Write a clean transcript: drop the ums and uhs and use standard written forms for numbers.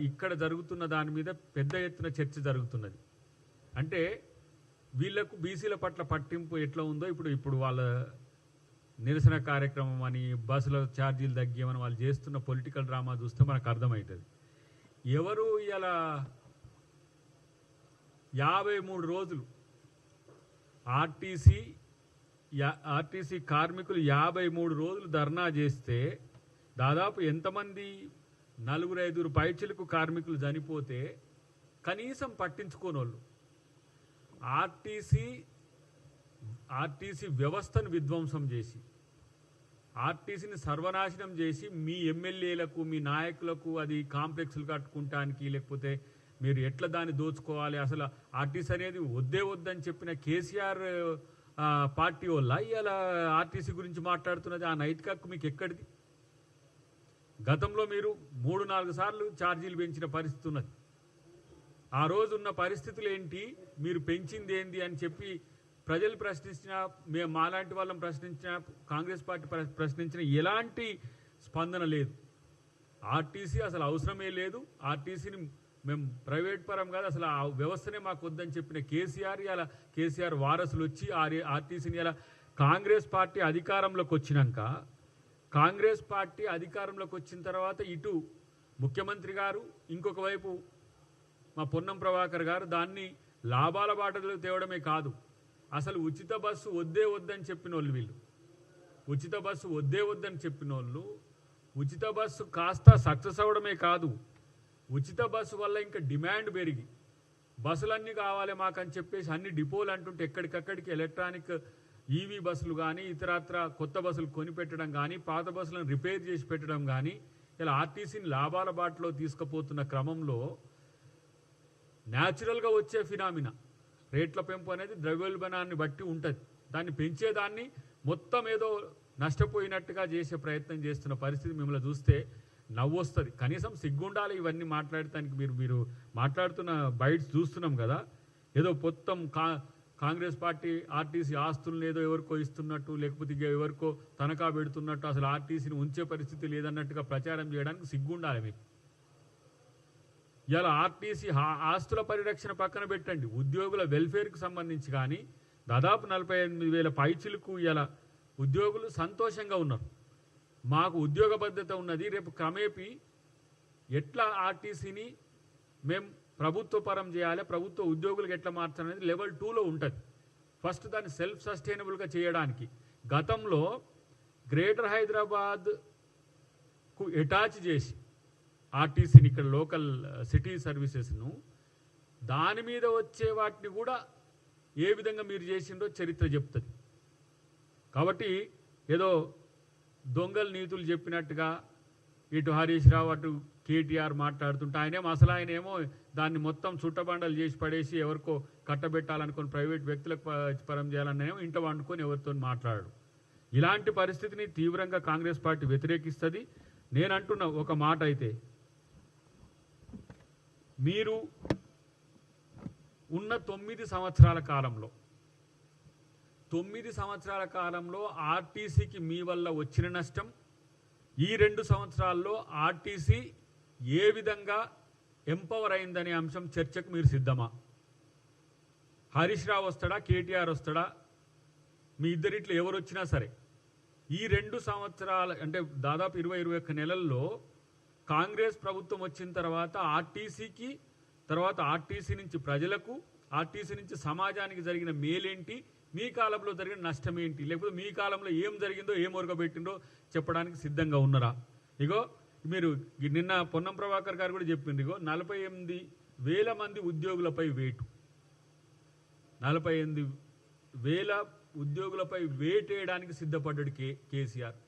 ఇక్కడ జరుగుతున్న దాని మీద పెద్ద ఎత్తున చర్చ జరుగుతున్నది. అంటే వీళ్లకు బీసీల పట్ల పట్టింపు ఎట్లా ఉందో ఇప్పుడు వాళ్ళ నిరసన కార్యక్రమం అని బస్సుల ఛార్జీలు తగ్గియమని వాళ్ళు చేస్తున్న పొలిటికల్ డ్రామా చూస్తే మనకు అర్థమవుతుంది. ఎవరు ఇలా 53 రోజులు ఆర్టీసీ కార్మికులు 53 రోజులు ధర్నా చేస్తే దాదాపు ఎంతమంది 4-5 పైచిలకు కార్మికులు చనిపోతే కనీసం పట్టించుకోనోళ్ళు ఆర్టీసీ వ్యవస్థను విధ్వంసం చేసి ఆర్టీసీని సర్వనాశనం చేసి మీ ఎమ్మెల్యేలకు మీ నాయకులకు అది కాంప్లెక్స్లు కట్టుకుంటానికి లేకపోతే మీరు ఎట్లా దాన్ని దోచుకోవాలి, అసలు ఆర్టీసీ అనేది వద్దని చెప్పిన కేసీఆర్ పార్టీ వల్ల ఇలా ఆర్టీసీ గురించి మాట్లాడుతున్నది. ఆ నైతిక హక్కు మీకు ఎక్కడిది? గతంలో మీరు 3-4 సార్లు ఛార్జీలు పెంచిన పరిస్థితి ఉన్నది. ఆ రోజు ఉన్న పరిస్థితులు ఏంటి, మీరు పెంచింది ఏంది అని చెప్పి ప్రజలు ప్రశ్నించినా, మేము మాలాంటి వాళ్ళని ప్రశ్నించినా, కాంగ్రెస్ పార్టీ ప్రశ్నించిన ఎలాంటి స్పందన లేదు. ఆర్టీసీ అసలు అవసరమే లేదు, ఆర్టీసీని మేము ప్రైవేట్ పరం కాదు, అసలు ఆ వ్యవస్థనే మాకు వద్దని చెప్పిన కేసీఆర్ వారసులు వచ్చి ఆర్టీసీని ఇలా కాంగ్రెస్ పార్టీ అధికారంలోకి వచ్చిన తర్వాత ఇటు ముఖ్యమంత్రి గారు, ఇంకొక వైపు మా పొన్నం ప్రభాకర్ గారు దాన్ని లాభాల బాటలో తేవడమే కాదు, అసలు ఉచిత బస్సు వద్దని చెప్పిన వాళ్ళు వీళ్ళు. ఉచిత బస్సు వద్దని చెప్పిన వాళ్ళు ఉచిత బస్సు కాస్త సక్సెస్ అవ్వడమే కాదు, ఉచిత బస్సు వల్ల ఇంకా డిమాండ్ పెరిగి బస్సులన్నీ కావాలి మాకని చెప్పేసి అన్ని డిపోలు అంటుంటే ఎక్కడికక్కడికి ఎలక్ట్రానిక్ ఈవీ బస్సులు కానీ ఇతరత్ర కొత్త బస్సులు కొనిపెట్టడం కానీ పాత బస్సులను రిపేర్ చేసి పెట్టడం కానీ ఇలా ఆర్టీసీని లాభాల బాటలో తీసుకుపోతున్న క్రమంలో న్యాచురల్గా వచ్చే ఫినామినా రేట్ల పెంపు అనేది ద్రవ్యోల్బణాన్ని బట్టి ఉంటుంది. దాన్ని పెంచేదాన్ని మొత్తం ఏదో నష్టపోయినట్టుగా చేసే ప్రయత్నం చేస్తున్న పరిస్థితి మిమ్మల్ని చూస్తే నవ్వు వస్తుంది. కనీసం సిగ్గుండాలి ఇవన్నీ మాట్లాడటానికి. మీరు మాట్లాడుతున్న బైట్స్ చూస్తున్నాం కదా, ఏదో మొత్తం కాంగ్రెస్ పార్టీ ఆర్టీసీ ఆస్తులను ఏదో ఎవరికో ఇస్తున్నట్టు లేకపోతే ఎవరికో తనఖా పెడుతున్నట్టు, అసలు ఆర్టీసీని ఉంచే పరిస్థితి లేదన్నట్టుగా ప్రచారం చేయడానికి సిగ్గుండాలి మీకు. ఇలా ఆర్టీసీ ఆస్తుల పరిరక్షణ పక్కన పెట్టండి, ఉద్యోగుల వెల్ఫేర్కి సంబంధించి కానీ దాదాపు 48,000 పైచిలకు ఇలా ఉద్యోగులు సంతోషంగా ఉన్నారు. మాకు ఉద్యోగ భద్రత ఉన్నది, రేపు క్రమేపీ ఎట్లా ఆర్టీసీని మేము ప్రభుత్వ పరం చేయాలి, ప్రభుత్వ ఉద్యోగులకు ఎట్లా మార్చాలనేది లెవెల్ 2లో ఉంటుంది. ఫస్ట్ దాన్ని సెల్ఫ్ సస్టైనబుల్గా చేయడానికి గతంలో గ్రేటర్ హైదరాబాద్కు అటాచ్ చేసి ఆర్టీసీని ఇక్కడ లోకల్ సిటీ సర్వీసెస్ను దాని మీద వచ్చే వాటిని కూడా ఏ విధంగా మీరు చేసిందో చరిత్ర చెప్తుంది. కాబట్టి ఏదో దొంగల నీతులు చెప్పినట్టుగా ఇటు హరీష్ రావు అటు కేటీఆర్ మాట్లాడుతుంటే ఆయనేమో దాన్ని మొత్తం చుట్టబండలు చేసి పడేసి ఎవరికో కట్టబెట్టాలనుకొని ప్రైవేట్ వ్యక్తులకు పరం చేయాలనేమో ఇంట వండుకొని ఎవరితో మాట్లాడు. ఇలాంటి పరిస్థితిని తీవ్రంగా కాంగ్రెస్ పార్టీ వ్యతిరేకిస్తుంది. నేనంటున్న ఒక మాట అయితే, మీరు ఉన్న 9 సంవత్సరాల కాలంలో ఆర్టీసీకి మీ వల్ల వచ్చిన నష్టం, ఈ 2 సంవత్సరాల్లో ఆర్టీసీ ఏ విధంగా ఎంపవర్ అయిందనే అంశం చర్చకు మీరు సిద్ధమా? హరీష్ రావు వస్తాడా, కేటీఆర్ వస్తాడా, మీ ఇద్దరిట్లో ఎవరు వచ్చినా సరే ఈ 2 సంవత్సరాలు అంటే దాదాపు 20-21 నెలల్లో కాంగ్రెస్ ప్రభుత్వం వచ్చిన తర్వాత ఆర్టీసీకి, తర్వాత ఆర్టీసీ నుంచి ప్రజలకు, ఆర్టీసీ నుంచి సమాజానికి జరిగిన మేలేంటి, మీ కాలంలో జరిగిన నష్టం ఏంటి, లేకపోతే మీ కాలంలో ఏం జరిగిందో ఏం ఒరగబెట్టిందో చెప్పడానికి సిద్ధంగా ఉన్నారా? ఇగో మీరు నిన్న పొన్నం ప్రభాకర్ గారు కూడా చెప్పిండ్రు, ఇగో 48,000 మంది ఉద్యోగులపై వేటు, 48,000 ఉద్యోగులపై వేటు వేయడానికి సిద్ధపడ్డాడు కేసీఆర్.